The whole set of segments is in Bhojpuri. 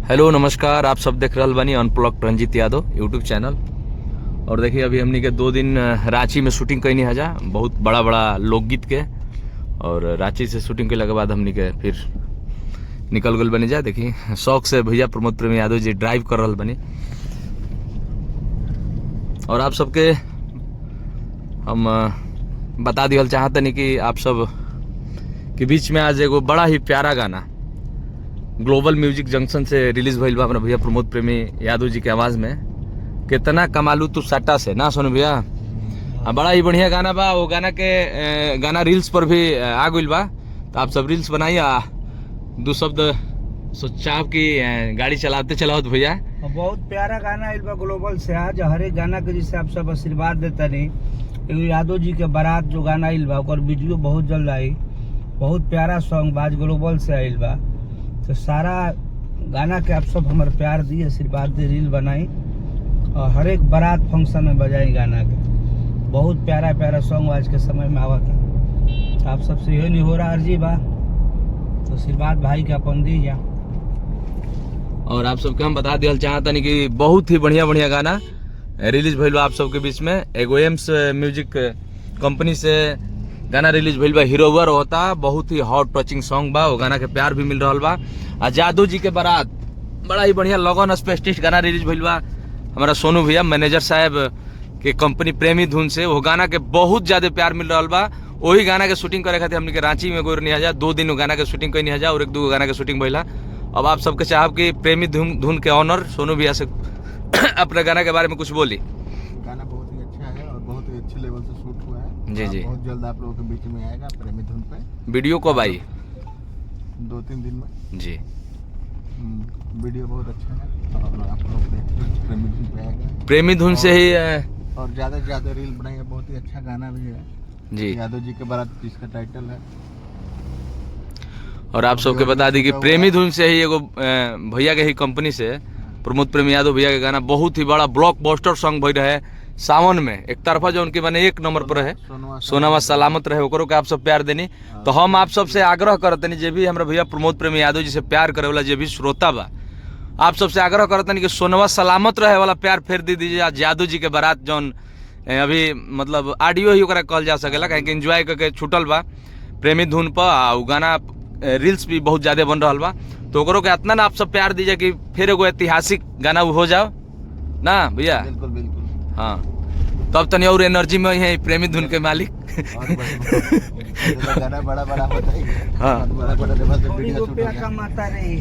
हेलो नमस्कार, आप सब देख रहल बानी unplugged Ranjeet Yadav YouTube channel. और देखिए अभी हमनी के 2 दिन रांची में शूटिंग कैनी हजा, बहुत बड़ा बड़ा लोकगीत के। और रांची से शूटिंग के बाद हमनी के फिर निकल गल बनी जा। देखिए शौक से भैया प्रमोद प्रेमी यादव जी ड्राइव कर रहल बनी। और आप सबके हम बता दियल चाहतनी कि आप सब के बीच में आज एगो बड़ा ही प्यारा गाना ग्लोबल म्यूजिक जंक्शन से रिलीज भइल बा अपना भैया प्रमोद प्रेमी यादव जी के आवाज में। कितना कमालू तू सट्टा से ना सुन भैया, बड़ा ही बढ़िया गाना बा। वो गाना के गाना रील्स पर भी आ गइल बा, तो आप सब रील्स बनाइए। 2 शब्द सोचाब की गाड़ी चलाते चलाओ भैया। बहुत प्यारा गाना आइल बा ग्लोबल से। आज हर एक गाना के जिसे आप सब आशीर्वाद देता नहीं। यादव जी के बारात जो गाना आइल बा और वीडियो बहुत जल्द आई। बहुत प्यारा सॉन्ग बा, आज ग्लोबल से आइल बा। तो सारा गाना के आप सब हमारे प्यार दी, आशीर्वाद दी, रील बनाई और हर एक बारात फंक्शन में बजाई गाना के। बहुत प्यारा प्यारा सॉन्ग आज के समय में आवा था। तो आप सबसे यही नहीं हो रहा अर्जी बा, तो आशीर्वाद भाई के अपन दीजिए। और आप सबके हम बता दिया चाहतनी कि बहुत ही बढ़िया बढ़िया गाना रिलीज भइल बा आप सबके बीच में। एगो एम्स म्यूजिक कंपनी से गाना रिलीज भइल बा, हीरोवर होता। बहुत ही हॉट टचिंग सॉन्ग बा, वो गाना के प्यार भी मिल रहल बा। आ जादू जी के बारात बड़ा ही बढ़िया लगन स्पेशलिस्ट गाना रिलीज भइल बा हमारा सोनू भैया मैनेजर साहब के कंपनी प्रेमी धुन से। वो गाना के बहुत ज्यादा प्यार मिल रहल बा। वही गाना के शूटिंग करे खातिर हमने के रांची में गोरनी हजा 2 दिन वो गाना के शूटिंग कैनी हजा और 1-2 गाना के शूटिंग भइला। अब आप सबके चाहब कि प्रेमी धुन के ऑनर सोनू भैया से अपने गाना के बारे में कुछ बोली। गाना बहुत ही अच्छा है और बहुत ही अच्छे लेवल से शूट हुआ है। जी जी, बहुत जल्द आप लोगों के बीच में आएगा प्रेमी धुन पे। वीडियो कब आई? 2-3 दिन में जी। वीडियो बहुत अच्छा है और आप लोग देखिए प्रेमी धुन पे आएगा। प्रेमी धुन से ही और ज्यादा से ज्यादा रील बनाइए। बहुत ही अच्छा गाना भी है जी, यादव जी के बारात जिसका टाइटल है। और आप सबके बता दी कि प्रेमी धुन से ही एगो भैया के ही कंपनी से प्रमोद प्रेमी यादव भैया के गाना बहुत ही बड़ा ब्लॉकबस्टर सॉन्ग भई रहे सावन में। एक तरफा जो उनके माने 1 नंबर पर है सोनावा सलामत रहे, ओकरो के आप सब प्यार देनी। तो हम आप सब से आग्रह करतनी, जे भी हमरा भैया प्रमोद प्रेमी यादव जी से प्यार करे वाला जे भी श्रोता बा, आप सबसे आग्रह करतनी कि सोनवा सलामत रहे वाला प्यार फेर दे दीजिए। आज यादव जी के बारात जौन अभी मतलब ऑडियो ही ओकरा कहल जा सकेला, काहे कि एंजॉय करके छूटल बा प्रेमी धुन पर। आ गाना रील्स भी बहुत ज्यादा बन रहल बा, तो ओकरो के इतना ना आप सब प्यार दीजिए कि फिर एगो ऐतिहासिक गाना हो जाओ ना भैया। बिल्कुल बिल्कुल हाँ, तब तनी और एनर्जी में है प्रेमी धुन के मालिक। गाना बड़ा बड़ा होता है। हाँ, बड़ा लेवल पे बड़ी वीडियो रुपया कमाता रही।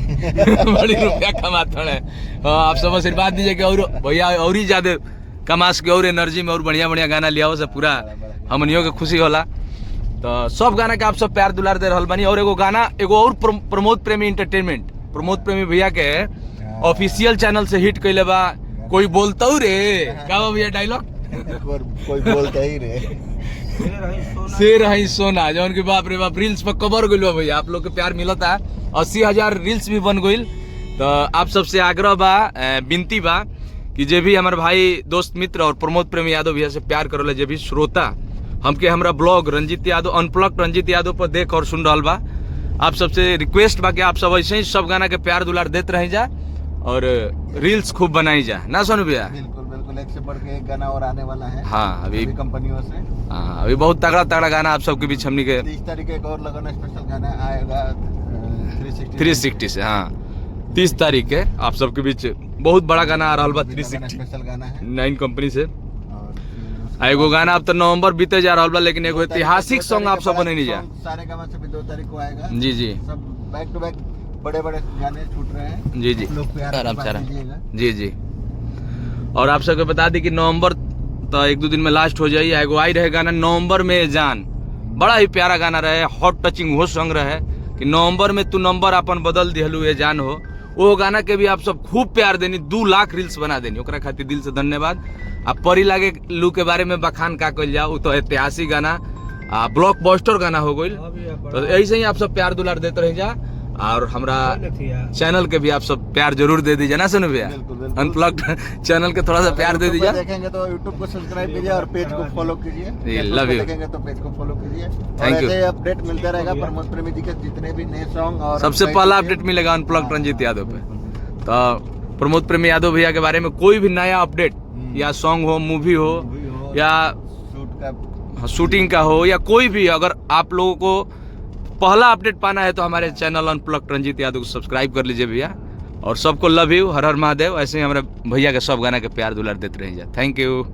बड़ी रुपया कमाता है। आप सब आशीर्वाद दीजिए कि और भैया और ही ज्यादा कमास के और एनर्जी में और बढ़िया बढ़िया गाना लिया से पूरा हमनियों के खुशी होला। तो सब गाना के आप सब प्यार दुलार दे रहल बानी। और एगो गाना एगो और प्रमोद प्रेमी एंटरटेनमेंट प्रमोद प्रेमी भैया के ऑफिशियल चैनल से हिट कैले बा। कोई बोलता रे क्या भैया डायलॉग? कोई बोलता ही रे शेर है सोना, जौन की बाप रे बाप रील्स पर कवर गइल बा भैया। आप लोग के प्यार मिलता, 80,000 रील्स भी बन गइल। तो आप सबसे आग्रह बा, विनती बा कि जे भी हमारे भाई दोस्त मित्र और प्रमोद प्रेमी यादव भैया से प्यार करेला, जे भी श्रोता हमके हमरा ब्लॉग रंजीत यादव अनप्लग्ड रंजीत यादव पर देख और सुन रहल बा, आप सबसे रिक्वेस्ट बा कि आप सब ऐसे ही सब गाना के प्यार दुलार देते रह जा और रील्स खूब बनाई जा ना सोनू भैया। बिल्कुल बिल्कुल, एक से बढ़ के एक गाना और आने वाला है। हाँ, अभी कंपनियों से। हाँ, अभी बहुत तगड़ा तगड़ा गाना आप सबके बीच हमनी के 30 तारीख एक और लगन स्पेशल गाना आएगा 360 से। हाँ, 30 तारीख के आप सबके बीच बहुत बड़ा गाना आ रहा बा 360 स्पेशल गाना है 9 कंपनी से। एगो गाना अब तो नवंबर बीते जा रहा बा, लेकिन एगो ऐतिहासिक सॉन्ग आप सब बने नहीं जा। सारे गाना से भी 2 तारीख को आएगा। जी जी, सब बैक टू बैक बड़े बड़े गाने छूट रहे हैं। जी जी, लोग प्यार दीजिएगा। जी जी। और आप सबको बता दी कि नवंबर तो 1-2 दिन में लास्ट हो जाइए। एगो आई रहे गाना नवंबर में जान, बड़ा ही प्यारा गाना रहे, हॉट टचिंग वो सॉन्ग रहे कि नवंबर में तू नंबर अपन बदल दिहलू ये जान हो। वो गाना के भी आप सब खूब प्यार देनी, 2 लाख रील्स बना देनी, ओकरा खातिर दिल से धन्यवाद। आप परी लागे लू के बारे में बखान का कल जाओ, तो ऐतिहासिक गाना ब्लॉकबस्टर गाना हो गई। तो ऐसे ही आप सब प्यार दुलार देते रह जा और हमरा चैनल के भी आप सब प्यार जरूर दे दीजिए ना सुनो भैया। अनप्लग्ड चैनल के थोड़ा सा प्यार दे दीजिए। देखेंगे तो यूट्यूब को सब्सक्राइब कीजिए और पेज को फॉलो कीजिए। Love you. देखेंगे तो पेज को फॉलो कीजिए। Thank you. ऐसे अपडेट मिलता रहेगा प्रमोद प्रेमी जी के जितने भी नए सॉन्ग और सबसे पहला अपडेट मिलेगा अनप्लग्ड रंजीत यादव पे। तो प्रमोद प्रेमी यादव भैया के बारे में कोई भी नया अपडेट या सॉन्ग हो, मूवी हो या शूटिंग का हो या कोई भी, अगर आप लोगों को पहला अपडेट पाना है तो हमारे चैनल अनप्लग्ड रंजीत यादव को सब्सक्राइब कर लीजिए भैया। और सबको लव यू, हर हर महादेव। ऐसे ही हमारे भैया के सब गाना के प्यार दुलार देते रहिए। Thank you.